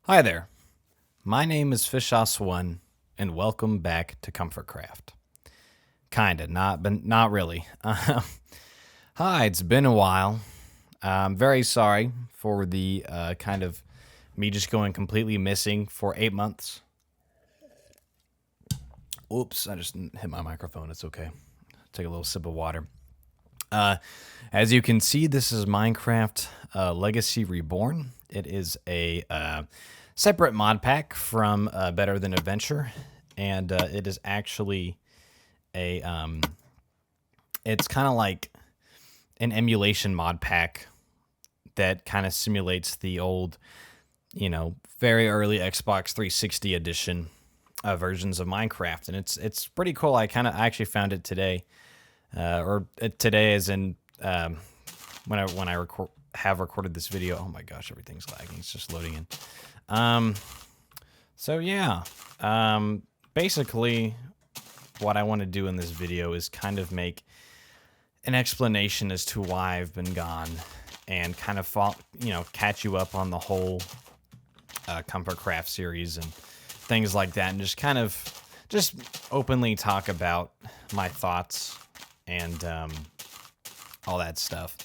Hi there. My name is Fishos1, and welcome back to Comfortcraft. Kinda, but not really. Hi, it's been a while. I'm very sorry for the kind of me just going completely missing for 8 months. Oops, I just hit my microphone. It's okay. Take a little sip of water. Uh, as you can see, this is Minecraft Legacy Reborn. It is a separate mod pack from Better Than Adventure, and it is actually a it's kind of like an emulation mod pack that kind of simulates the old, very early Xbox 360 edition versions of Minecraft, and it's pretty cool. I actually found it today, or today as in when I have recorded this video. Oh my gosh, everything's lagging. It's just loading in. So yeah, basically what I want to do in this video is kind of make an explanation as to why I've been gone and kind of catch you up on the whole Comfortcraft series and things like that, and just openly talk about my thoughts and all that stuff.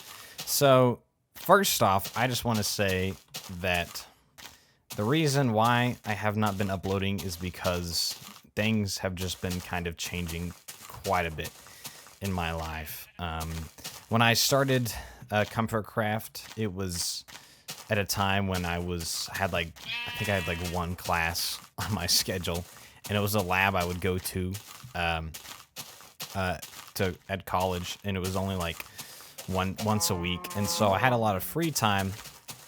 So first off, I just want to say that the reason why I have not been uploading is because things have just been kind of changing quite a bit in my life. When I started Comfortcraft, it was at a time when I had one class on my schedule, and it was a lab I would go to at college, and it was only like once a week, and so I had a lot of free time.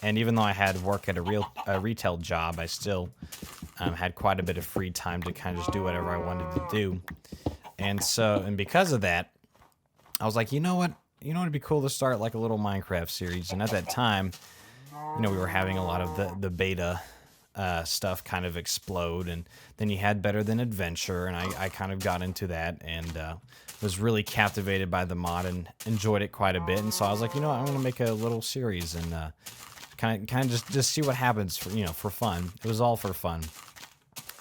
And even though I had work at a retail job, I still had quite a bit of free time to kind of just do whatever I wanted to do. And because of that, I was like, you know what? It'd be cool to start like a little Minecraft series. And at that time, we were having a lot of the beta stuff kind of explode. And then you had Better Than Adventure, and I kind of got into that and was really captivated by the mod and enjoyed it quite a bit. And so I was like, I'm going to make a little series and kind of just see what happens for fun. It was all for fun,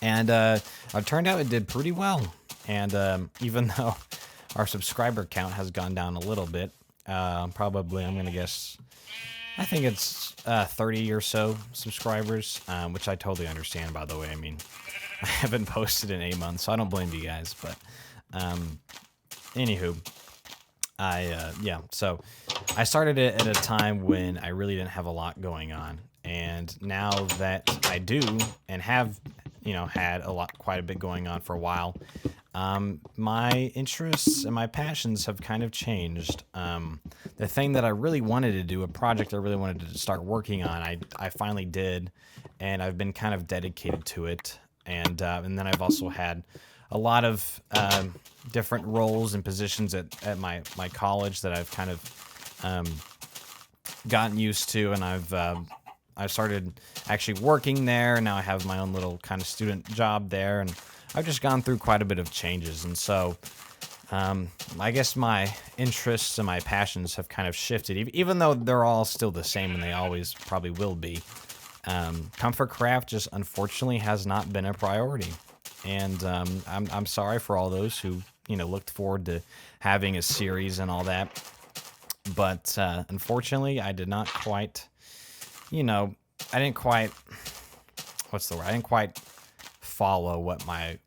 and it turned out it did pretty well. And even though our subscriber count has gone down a little bit, probably I'm gonna guess, I think it's 30 or so subscribers, which I totally understand. By the way, I mean, I haven't posted in 8 months, so I don't blame you guys. But anywho. So I started it at a time when I really didn't have a lot going on. And now that I do and have, had quite a bit going on for a while, my interests and my passions have kind of changed. The thing that I really wanted to do, a project I really wanted to start working on, I finally did, and I've been kind of dedicated to it. And then I've also had a lot of different roles and positions at my college that I've kind of gotten used to, and I've started actually working there, and now I have my own little kind of student job there, and I've just gone through quite a bit of changes. And so I guess my interests and my passions have kind of shifted, even though they're all still the same, and they always probably will be. Comfortcraft just unfortunately has not been a priority. And I'm sorry for all those who looked forward to having a series and all that, but unfortunately, I did not quite. I didn't quite. What's the word? I didn't quite follow what my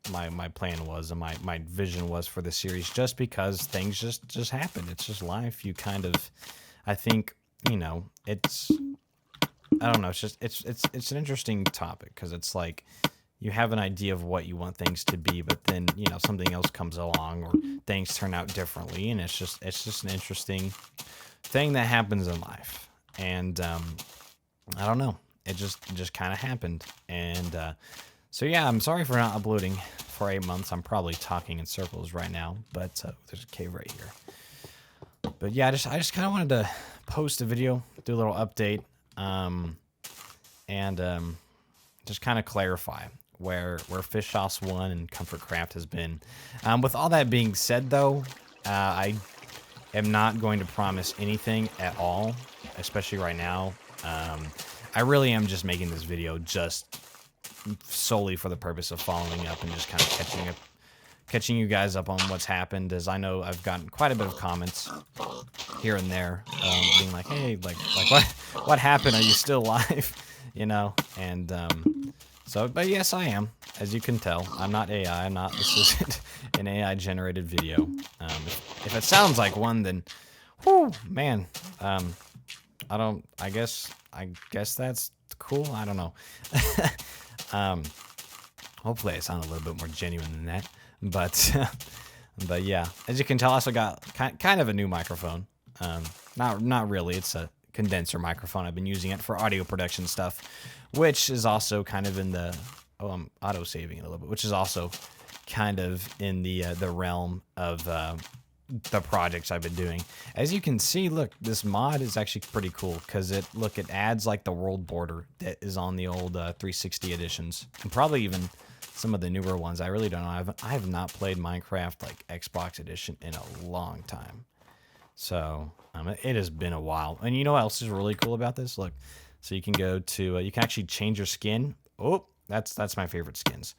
plan was and my vision was for the series, just because things just happened. It's just life. You kind of, I think, it's. I don't know. It's an interesting topic, because it's like, you have an idea of what you want things to be, but then something else comes along, or things turn out differently, and it's just an interesting thing that happens in life. And I don't know, it just kind of happened. And so yeah, I'm sorry for not uploading for 8 months. I'm probably talking in circles right now, but there's a cave right here. But yeah, I just kind of wanted to post a video, do a little update, and just kind of clarify where Fishos1 and Comfortcraft has been. With all that being said, though, I am not going to promise anything at all, especially right now. I really am just making this video just solely for the purpose of following up and just kind of catching you guys up on what's happened, as I know I've gotten quite a bit of comments here and there, being like, hey, like what happened? Are you still live? You know, and so, but yes, I am. As you can tell, I'm not AI. This isn't an AI generated video. If it sounds like one, then, whoo, man, I guess that's cool. I don't know. Hopefully I sound a little bit more genuine than that. But yeah, as you can tell, I also got kind of a new microphone. Not really. It's a condenser microphone. I've been using it for audio production stuff, which is also kind of in the I'm auto saving it a little bit, which is also kind of in the realm of the projects I've been doing. As you can see, look, this mod is actually pretty cool because it adds like the world border that is on the old 360 editions, and probably even some of the newer ones. I really don't know. I have not played Minecraft like Xbox edition in a long time, so it has been a while. And you know what else is really cool about this? Look, so you can go to you can actually change your skin. Oh, that's my favorite skins.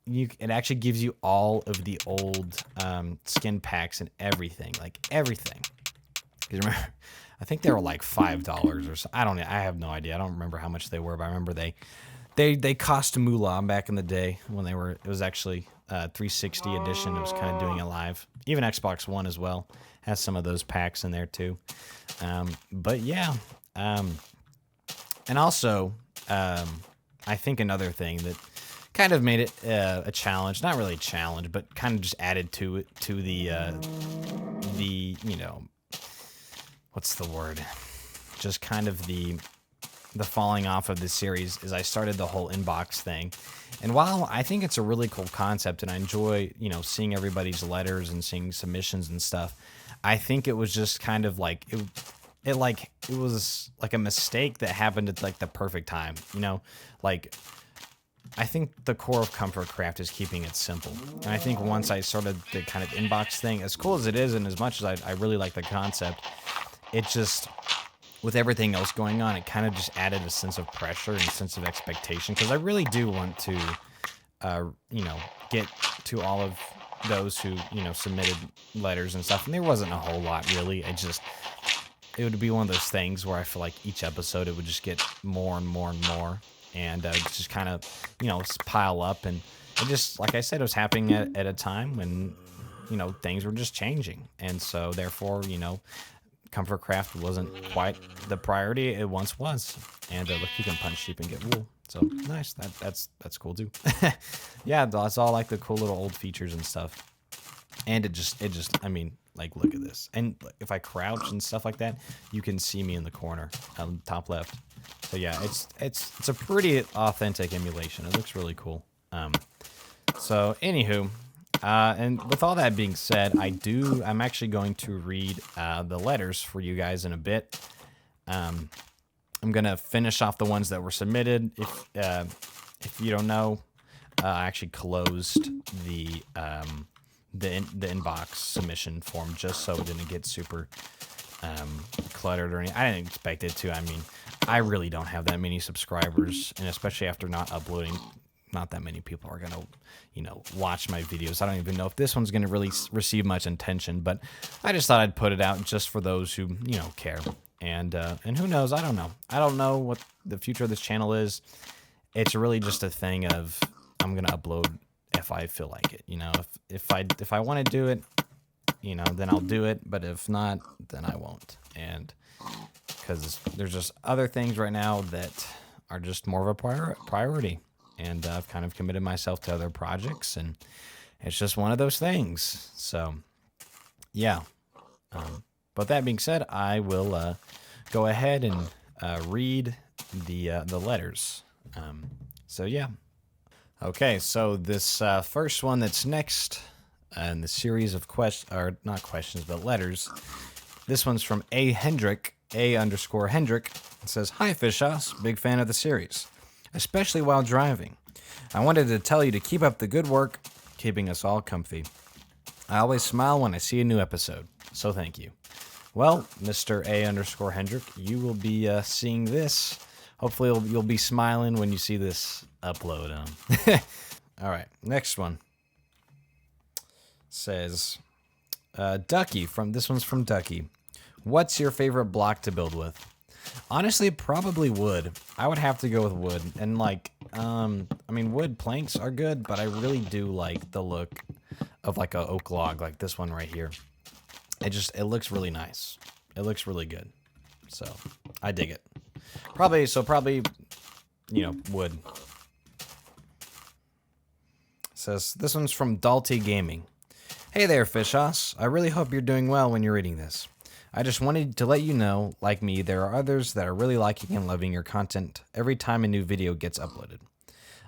It actually gives you all of the old skin packs and everything, like everything. Because remember, I think they were like $5 or so. I have no idea. I don't remember how much they were, but I remember they cost a moolah back in the day when they were. It was actually 360 edition. It was kind of doing it live. Even Xbox One as well has some of those packs in there too. But yeah, and also I think another thing that kind of made it a challenge, not really a challenge, but kind of just added to it, to the you know, what's the word? Just kind of the falling off of this series is I started the whole inbox thing. And while I think it's a really cool concept and I enjoy, you know, seeing everybody's letters and seeing submissions and stuff, I think it was just kind of like it was like a mistake that happened at like the perfect time, you know, like I think the core of Comfort Craft is keeping it simple. And I think once I started the kind of inbox thing, as cool as it is and as much as I really like the concept, it just, with everything else going on, it kind of just added a sense of pressure and a sense of expectation. Because I really do want to, you know, get to all of those who, you know, submitted letters and stuff. And there wasn't a whole lot, really. It would be one of those things where I feel like each episode it would just get more and more and more. And just kind of, you know, pile up. And it just, like I said, it was happening at a time when, you know, things were just changing. And so, therefore, you know, Comfort Craft wasn't quite the priority it once was. And look, you can punch sheep and get wool. So, nice. That's cool, too. Yeah, that's all like the cool little old features and stuff. And it just, I mean, like, look at this. And if I crouch and stuff like that, you can see me in the corner, top left. So yeah, it's a pretty authentic emulation. It looks really cool. So anywho, and with all that being said, I'm actually going to read the letters for you guys in a bit. I'm gonna finish off the ones that were submitted. If you don't know, I actually closed the inbox submission form just so it didn't get super cluttered or anything. I didn't expect it to. I mean, I really don't have that many subscribers, and especially after not uploading, not that many people are gonna, you know, watch my videos. I don't even know if this one's gonna really receive much attention, but I just thought I'd put it out just for those who, you know, care. And who knows? I don't know. I don't know what the future of this channel is. It's really just a thing of I'm gonna upload if I feel like it. You know, if I want to do it, you know, then I'll do it. But if not, then I won't. And because there's just other things right now that are just more of a priority. And I've kind of committed myself to other projects, and it's just one of those things. So, yeah. But that being said, I will go ahead and read the letters. So, yeah. Okay, so this first one that's next in the series of not questions, but letters. This one's from A. Hendrick, A_Hendrick. It says, "Hi, Fish House. Big fan of the series, especially while driving. I wanted to tell you to keep up the good work, keeping us all comfy. I always smile when I see a new episode, so thank you." Well, Mr. A_Hendrick, you will be seeing this Hopefully you'll be smiling when you see this upload. All right, next one says, Ducky, this one's from Ducky. What's your favorite block to build with? Honestly, probably wood. I would have to go with wood. And like, I mean, wood planks are good, but I really do like the look of like a oak log, like this one right here. It looks really nice. It looks really good. So I dig it. Probably, you know, wood. Says, this one's from Dalty Gaming. Hey there, Fishhouse. I really hope you're doing well when you're reading this. I just wanted to let you know, like me, there are others that are really liking and loving your content every time a new video gets uploaded.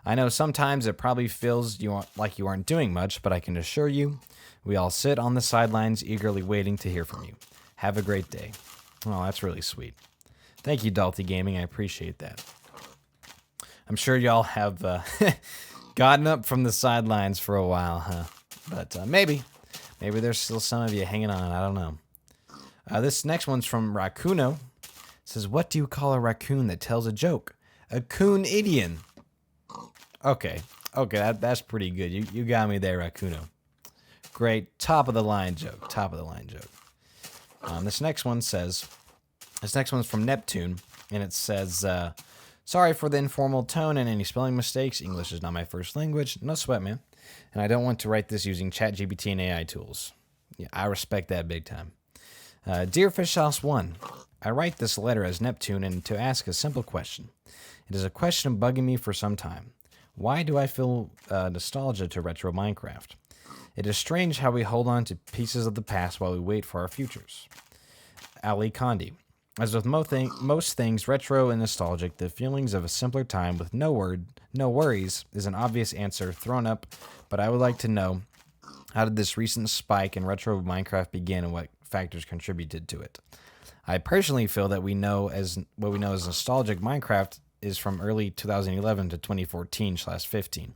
I know sometimes it probably feels like you aren't doing much, but I can assure you, we all sit on the sidelines eagerly waiting to hear from you. Have a great day. Oh, that's really sweet. Thank you, Dalty Gaming. I appreciate that. I'm sure y'all have gotten up from the sidelines for a while, huh? But maybe there's still some of you hanging on. I don't know. This next one's from Raccuno. It says, what do you call a raccoon that tells a joke? A coon-idian. Okay, that's pretty good. You got me there, Raccuno. Great, top of the line joke. This next one's from Neptune, and it says, sorry for the informal tone and any spelling mistakes. English is not my first language. No sweat, man. And I don't want to write this using ChatGPT and AI tools. Yeah, I respect that big time. Dear Fishhouse 1, I write this letter as Neptune and to ask a simple question. It is a question bugging me for some time. Why do I feel nostalgia to retro Minecraft? It is strange how we hold on to pieces of the past while we wait for our futures. Ali Condi. As with most things retro and nostalgic, the feelings of a simpler time with no worries is an obvious answer thrown up, but I would like to know, how did this recent spike in retro Minecraft begin and what factors contributed to it? I personally feel that what we know as nostalgic Minecraft is from early 2011 to 2014/15.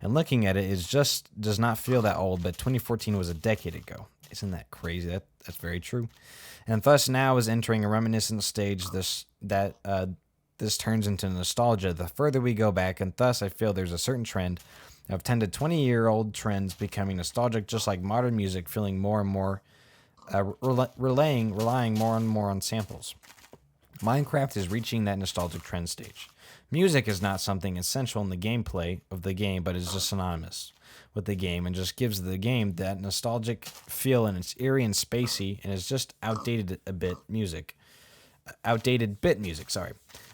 And looking at it just does not feel that old, but 2014 was a decade ago. Isn't that crazy? That's very true. And thus now is entering a reminiscent stage this turns into nostalgia the further we go back, and thus I feel there's a certain trend of 10 to 20-year-old trends becoming nostalgic, just like modern music feeling more and more, relying more and more on samples. Minecraft is reaching that nostalgic trend stage. Music is not something essential in the gameplay of the game, but is just synonymous with the game and just gives the game that nostalgic feel, and it's eerie and spacey, and it's just outdated bit music, sorry.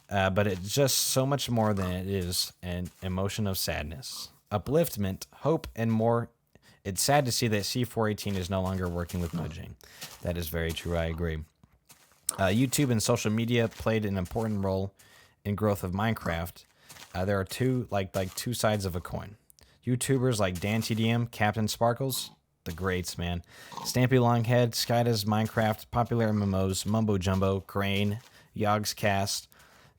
But it's just so much more than it is an emotion of sadness, upliftment, hope, and more. It's sad to see that C418 is no longer working with Mojang. That is very true. I agree. YouTube and social media played an important role in growth of Minecraft. There are two sides of a coin. YouTubers like DanTDM, Captain Sparkles, the greats, man. Stampy Longhead, Skyda's Minecraft, Popular MMOs, Mumbo Jumbo, Crane, Yogg's Cast.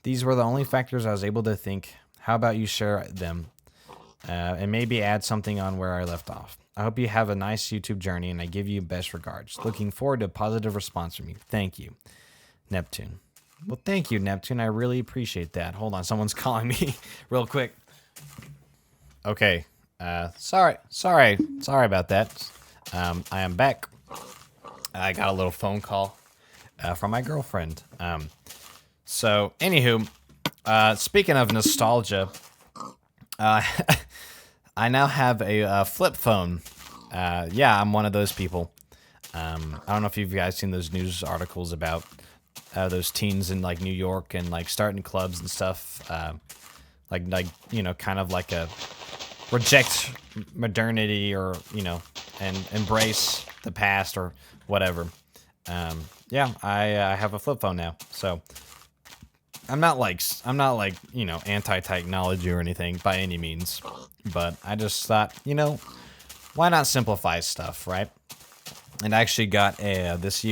These were the only factors I was able to think. How about you share them and maybe add something on where I left off? I hope you have a nice YouTube journey, and I give you best regards. Looking forward to a positive response from you. Thank you, Neptune. Well, thank you, Neptune. I really appreciate that. Hold on, someone's calling me real quick. Okay. Sorry about that. I am back. I got a little phone call from my girlfriend. So, anywho, speaking of nostalgia, I now have a flip phone. Yeah, I'm one of those people. I don't know if you guys seen those news articles about those teens in like New York and like starting clubs and stuff. Like you know, kind of like a reject modernity, or you know, and embrace the past or whatever. Yeah, I have a flip phone now, so I'm not like you know, anti-technology or anything by any means, but I just thought, you know, why not simplify stuff, right? And I actually got this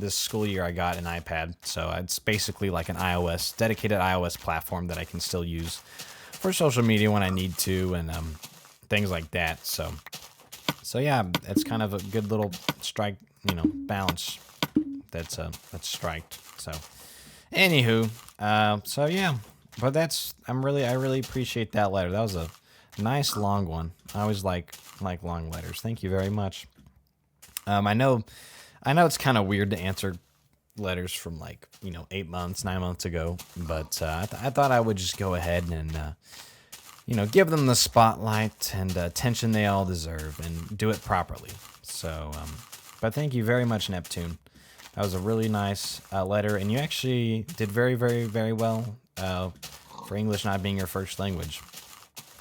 school year, I got an iPad, so it's basically like an dedicated iOS platform that I can still use for social media when I need to, and things like that. So yeah, it's kind of a good little strike, you know, balance that's striked. So, anywho, so yeah, But I really appreciate that letter. That was a nice long one. I always like long letters. Thank you very much. I know it's kind of weird to answer letters from 8 months, 9 months ago, but I thought I would just go ahead and give them the spotlight and attention they all deserve and do it properly. So, but thank you very much, Neptune. That was a really nice letter, and you actually did very, very, very well for English not being your first language.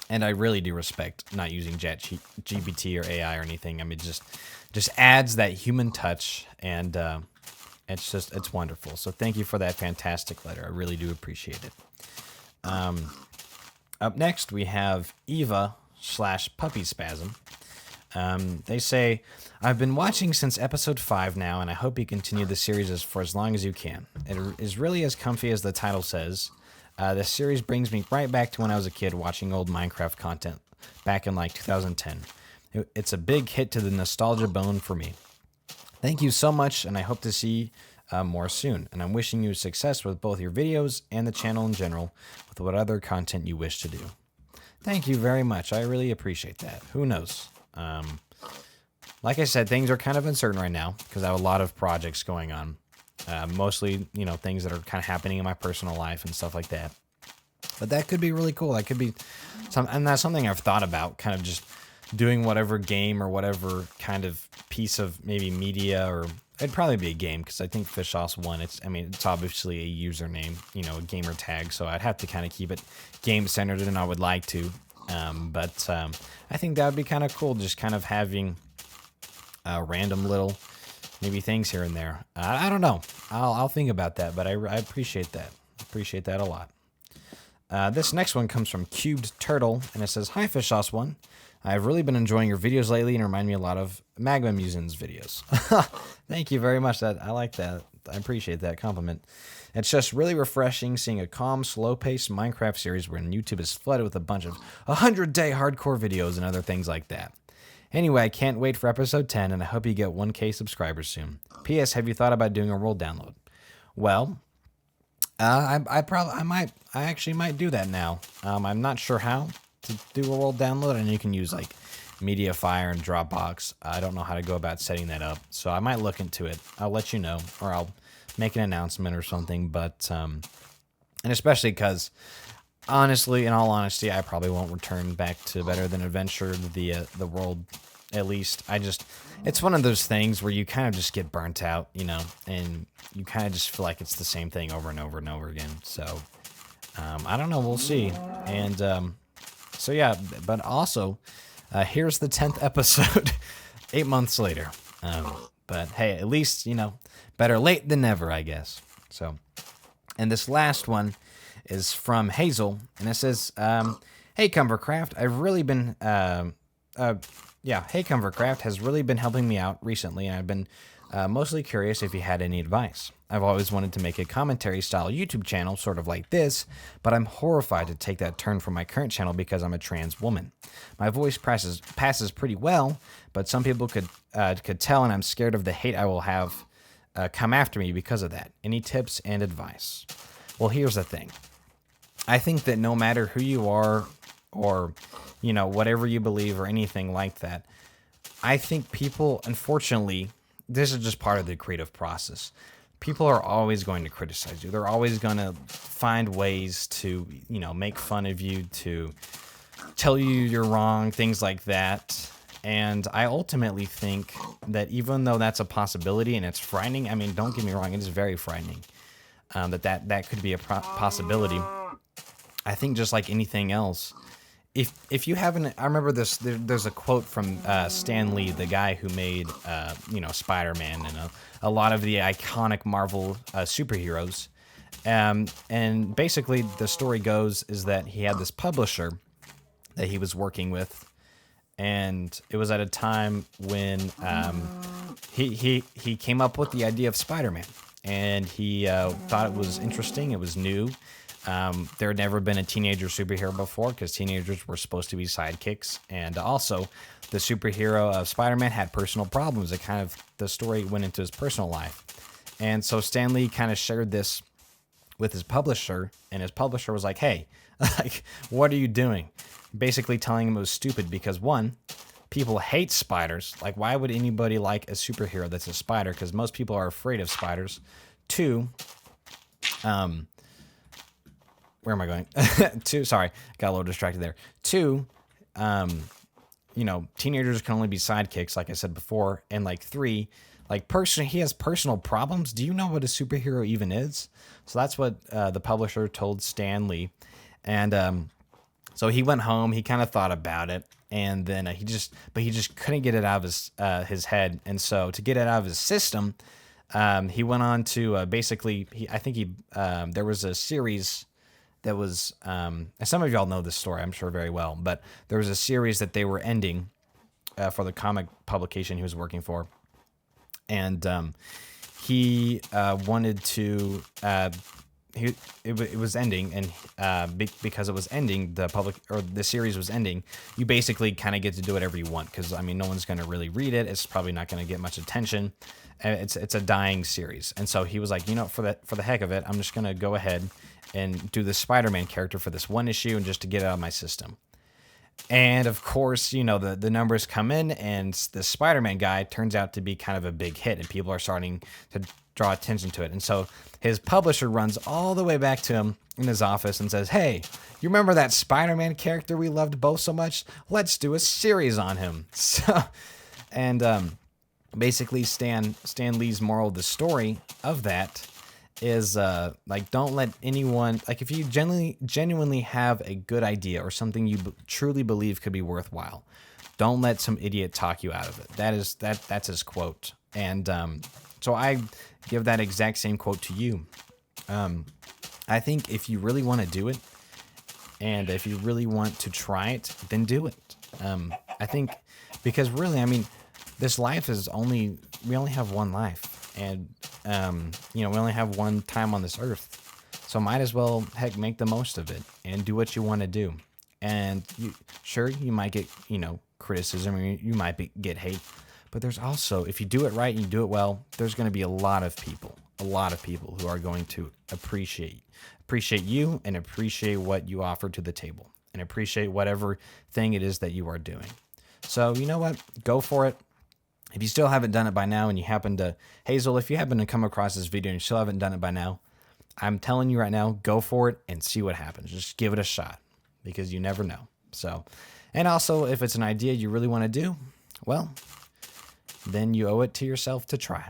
And I really do respect not using GPT or AI or anything. I mean, just adds that human touch, and it's wonderful. So thank you for that fantastic letter. I really do appreciate it. Up next, we have Eva/Puppy Spasm. They say, I've been watching since episode 5 now, and I hope you continue the series for as long as you can. It is really as comfy as the title says. This series brings me right back to when I was a kid watching old Minecraft content back in 2010. It's a big hit to the nostalgia bone for me. Thank you so much, and I hope to see more soon. And I'm wishing you success with both your videos and the channel in general with what other content you wish to do. Thank you very much. I really appreciate that. Who knows? Like I said, things are kind of uncertain right now because I have a lot of projects going on. Mostly, things that are kind of happening in my personal life and stuff like that. But that could be really cool. That could be and that's something I've thought about, kind of just doing whatever game or whatever kind of piece of maybe media, or it'd probably be a game because I think Fishos 1, it's obviously a username, a gamer tag. So I'd have to kind of keep it game centered, and I would like to. But I think that would be kind of cool, just kind of having random little maybe things here and there. I don't know. I'll think about that, but I appreciate that. Appreciate that a lot. This next one comes from Cubed Turtle, and it says, Hi, Fishos 1. I've really been enjoying your videos lately and remind me a lot of Magma Musings videos. Thank you very much. I like that. I appreciate that compliment. It's just really refreshing seeing a calm, slow-paced Minecraft series when YouTube is flooded with a bunch of 100-day hardcore videos and other things like that. Anyway, I can't wait for episode 10, and I hope you get 1K subscribers soon. P.S. Have you thought about doing a world download? Well, I actually might do that now. I'm not sure how to do a world download, and you can use Mediafire and Dropbox. I don't know how to go about setting that up, so I might look into it. I'll let you know, or I'll make an announcement or something. But and especially because, honestly, in all honesty, I probably won't return back to Better Than Adventure, the world. At least it's one of those things where you kind of just get burnt out, and you kind of just feel like it's the same thing over and over and over again. So I don't know. We'll see. And so yeah, but also here's the 10th episode, 8 months later. But hey, at least better late than never, I guess. So, and this last one is from Hazel, and it says, "Hey Cumbercraft, I've really been Hey Cumbercraft has really been helping me out recently, and I've been mostly curious if you had any advice. I've always wanted to make a commentary-style YouTube channel, sort of like this, but I'm horrified to take that turn from my current channel because I'm a trans woman. My voice passes pretty well, but some people could tell, and I'm scared of the hate I will have come after me because of that. Any tips and advice?" Well, here's the thing. I think that no matter who you are, or whatever you believe or anything like that, I think people, unfortunately, this is just part of the creative process. People are always going to criticize you. They're always going to find ways to, make fun of you, to tell you you're wrong, things like that. And I ultimately think that even though that's a possibility and it's frightening, I mean, don't get me wrong, it is very frightening that could be a possibility. I think just like anything else, if you haven't, I remember this. There's a quote from Stan Lee, the guy who made Spider-Man and a lot of the iconic Marvel superheroes. And basically, the story goes is that he had this publisher that he was working with, and it was at a time when he came up with the idea of Spider-Man, and he thought it was interesting. It was new. There had never been a teenager superhero before because teenagers were supposed to be sidekicks. And also, the superhero of Spider-Man had personal problems. It kind of, the story went into his personal life. And so Stan Lee kind of shared this with his publisher, and his publisher was like, hey, like, what are you doing? Basically telling him it was stupid because, one, people hate spiders. Like, why would anybody like a superhero that's a spider? Because most people are afraid of spiders. Two, where am I going? Two, sorry, got a little distracted there. Two, teenagers can only be sidekicks, like I said before. And like three, like he has personal problems. Do you know what a superhero even is? So that's what the publisher told Stan Lee. And so he went home, he kind of thought about it, and then he just couldn't get it out of his head. And so to get it out of his system, he went on to there was a series that was, and some of y'all know this story, I'm sure very well, but there was a series that they were ending for the comic publication he was working for. And he wanted to, it was ending, and because it was ending, the series was ending, you basically kind of get to do whatever you want, because, I mean, no one's going to really read it. It's probably not going to get much attention. It's a dying series. And so he was like, for the heck of it, I'm just going to go ahead and do the Spider-Man character for this one issue and just to get it out of my system. And of course, the numbers come in, and the Spider-Man guy turns out to be kind of a big hit, and people are starting to draw attention to it. And so his publisher runs all the way back to him in his office and says, hey, you remember that Spider-Man character we loved both so much? Let's do a series on him. So, and basically Stan Lee's moral of the story of that is don't let anyone, like, if you genuinely have a good idea or something you truly believe could be worthwhile, don't let some idiot talk you out of it. That's his quote. And so I give that exact same quote to you. I think if you really want to do it, and if you really want to try it, then do it. I think, because really, I mean, this life we only have one life. And, we only have one time on this earth. So might as well, heck, make the most of it and do what you want to do. And you might get, criticism, or you might get hate. But there's also, if you do it right and you do it well, there's going to be a lot of people who are going to appreciate you and appreciate what you offer to the table and appreciate whatever thing it is that you are doing. So you know what? Go for it. If you still haven't done it by now, and you happen to, Hazel, if you happen to come across this video and you still haven't done it by now, I'm telling you right now, go for it and see what happens. Just give it a shot, because you never know. So, and also, if it's an idea you really want to do, well, then you owe it to yourself to try.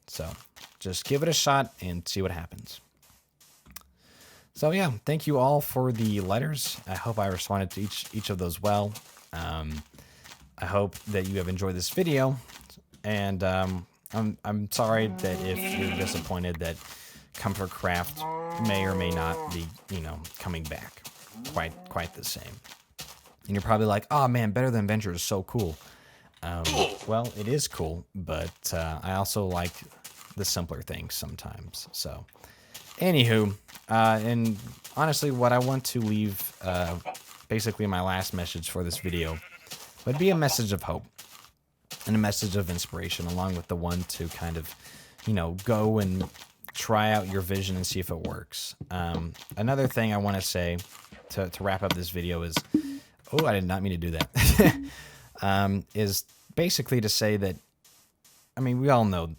So just give it a shot and see what happens. So yeah, thank you all for the letters. I hope I responded to each of those well. I hope that you have enjoyed this video, and I'm sorry that if you're disappointed that Comfort Craft may or may not be, coming back quite the same. And you're probably like, oh man, Better Than Venture is so cool. Well, it is cool, but I also like the simpler things sometimes. So, anywho, and honestly, what I want to leave, basically my last message for this video, would be a message of hope and a message of inspiration, along with the one to kind of, go and try out your vision and see if it works. Another thing I want to say to wrap up this video is, oh, I did not mean to do that, is basically to say that, I mean, we all know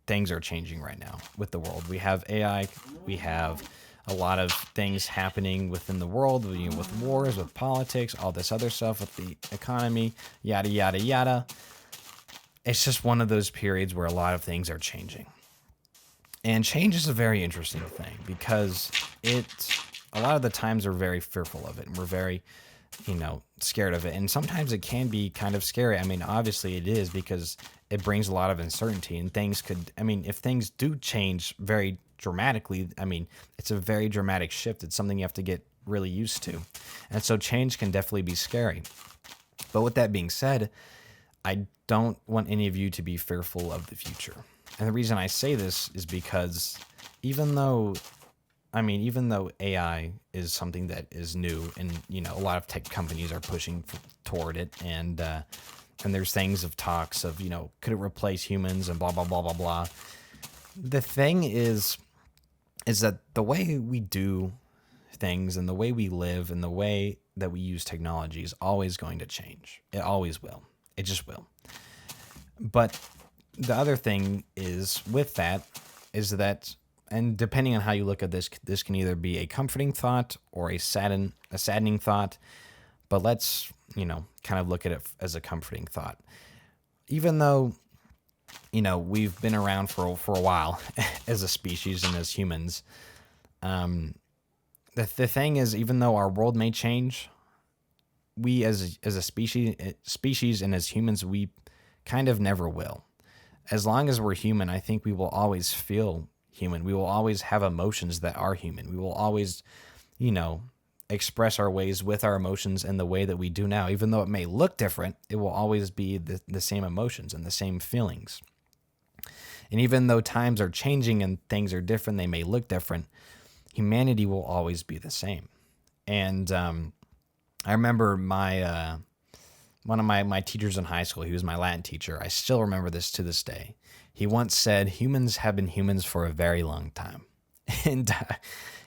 things are changing right now with the world. We have AI, we have a lot of things happening within the world, with wars, with politics, all this other stuff, with the economy, yada, yada, yada. It's just one of those periods where a lot of things are changing. And change is a very interesting thing, because a lot of the times we're very fearful of it, and we're very, scared of it. And sometimes it can be kind of scary. I mean, obviously it is, because it brings a lot of uncertainty, and if things do change very dramatically, it's a very dramatic shift. It's something you have to get really used to. And so change can definitely be scary. But with that being said, I don't want any of you to be fearful of the future. And the reason I say this is because even though AI is something that is new, and, a lot of tech companies are pushing toward it, and there's things of talks of, could it replace humans and blah, blah, blah, blah, blah. The thing is, is that the way we do things and the way we live and the way that we use technology is always going to change. It always will. It just will. But the other thing is with that is that, and depending on how you look at this can either be a comforting thought or a saddening thought. But let's, kind of look at it as a comforting thought. Even though, we've been around for a while as a species and as humans, the thing is, even though our world may change, we as a species and as humans, we kind of never will. As long as we're human, I think we will always feel human. We will always have emotions that are human. We will always, express our ways with our emotions in the way that we do now. Even though it may look different, it will always be the same emotions and the same feelings. And even though times are changing and things are different, they may look different, humanity will always be the same. And I remember one of my teachers in high school, he was my Latin teacher. I still remember this to this day. He once said, humans have been humans for a very long time. And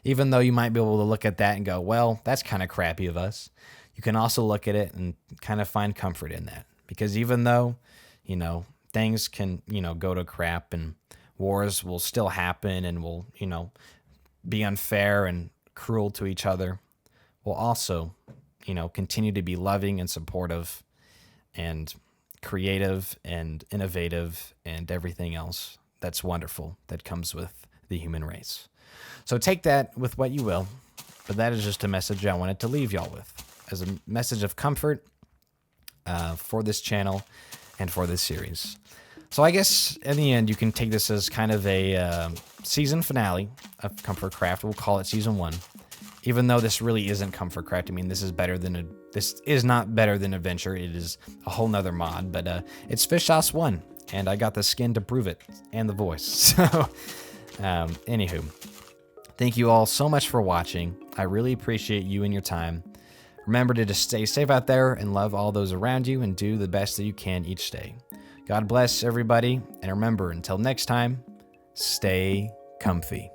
even though you might be able to look at that and go, well, that's kind of crappy of us, you can also look at it and kind of find comfort in that. Because even though, things can, go to crap and wars will still happen and will, be unfair and cruel to each other, will also, continue to be loving and supportive and creative and innovative and everything else that's wonderful that comes with the human race. So take that with what you will, but that is just a message I wanted to leave y'all with as a message of comfort for this channel and for this series. So I guess in the end, you can take this as kind of a season finale of Comfort Craft. We'll call it season 1, even though this really isn't Comfort Craft. I mean, this is not better than Adventure. It is a whole nother mod, but it's Fish Sauce 1, and I got the skin to prove it and the voice. So, anywho, thank you all so much for watching. I really appreciate you and your time. Remember to just stay safe out there and love all those around you and do the best that you can each day. God bless everybody, and remember, until next time, stay comfy.